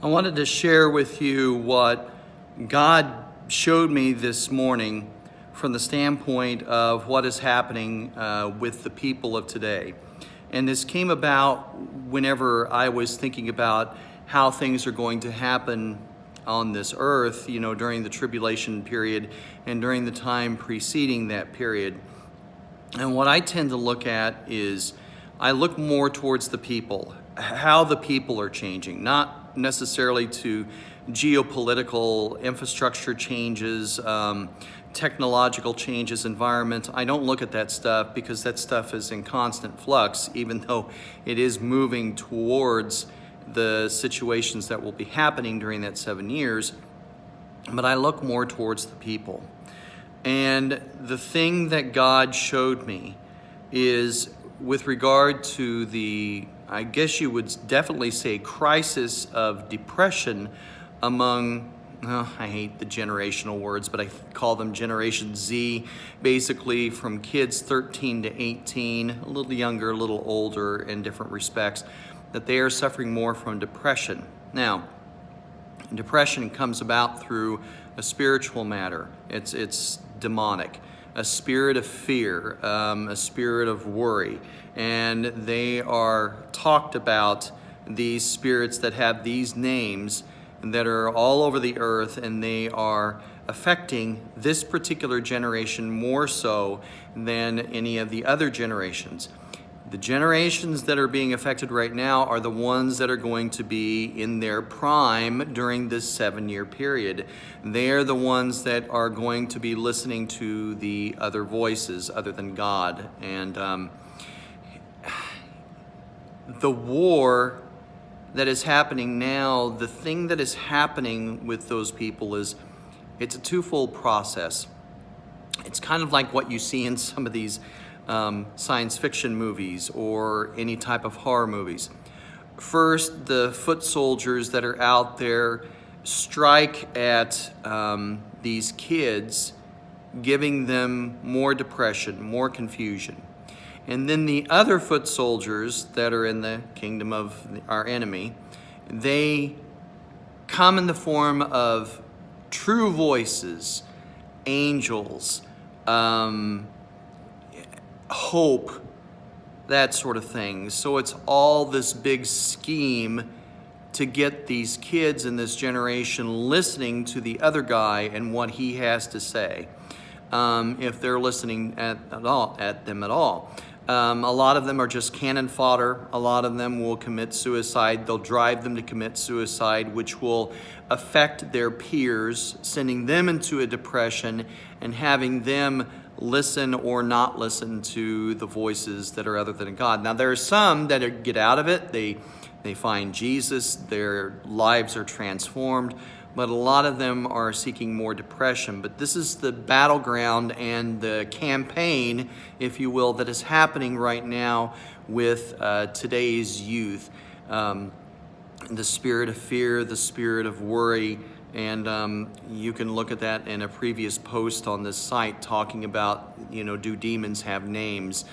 I wanted to share with you what God showed me this morning from the standpoint of what is happening with the people of today. And this came about whenever I was thinking about how things are going to happen on this earth, during the tribulation period and during the time preceding that period. And what I tend to look at is I look more towards the people, how the people are changing, not necessarily to geopolitical infrastructure changes, technological changes, environment. I don't look at that stuff because that stuff is in constant flux, even though it is moving towards the situations that will be happening during that 7 years. But I look more towards the people. And the thing that God showed me is with regard to the, I guess you would definitely say, crisis of depression among, I hate the generational words, but I call them Generation Z, basically from kids 13 to 18, a little younger, a little older in different respects, that they are suffering more from depression. Now, depression comes about through a spiritual matter. It's demonic, a spirit of fear, a spirit of worry. And they are talked about, these spirits that have these names that are all over the earth, and they are affecting this particular generation more so than any of the other generations. The generations that are being affected right now are the ones that are going to be in their prime during this 7-year period. They're the ones that are going to be listening to the other voices other than God. And the war that is happening now, the thing that is happening with those people is it's a twofold process. It's kind of like what you see in some of these science fiction movies or any type of horror movies. First, the foot soldiers that are out there strike at these kids, giving them more depression, more confusion. And then the other foot soldiers that are in the kingdom of our enemy, they come in the form of true voices, angels, hope, that sort of thing. So it's all this big scheme to get these kids in this generation listening to the other guy and what he has to say, if they're listening at them at all. A lot of them are just cannon fodder. A lot of them will commit suicide. They'll drive them to commit suicide, which will affect their peers, sending them into a depression and having them listen or not listen to the voices that are other than God. Now, there are some that get out of it. They find Jesus. Their lives are transformed. But a lot of them are seeking more depression. But this is the battleground and the campaign, if you will, that is happening right now with today's youth. The spirit of fear, the spirit of worry, and you can look at that in a previous post on this site talking about, do demons have names?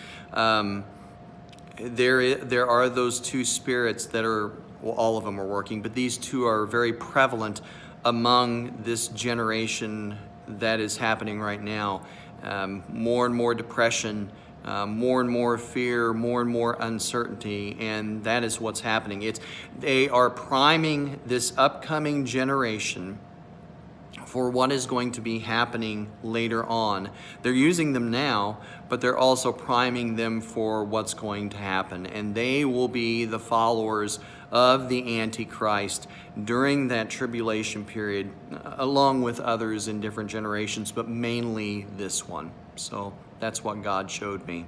There are those two spirits that are, well, all of them are working, but these two are very prevalent among this generation that is happening right now. More and more depression, more and more fear, more and more uncertainty, and that is what's happening. They are priming this upcoming generation for what is going to be happening later on. They're using them now, but they're also priming them for what's going to happen. And they will be the followers of the Antichrist during that tribulation period, along with others in different generations, but mainly this one. So that's what God showed me.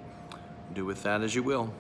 Do with that as you will.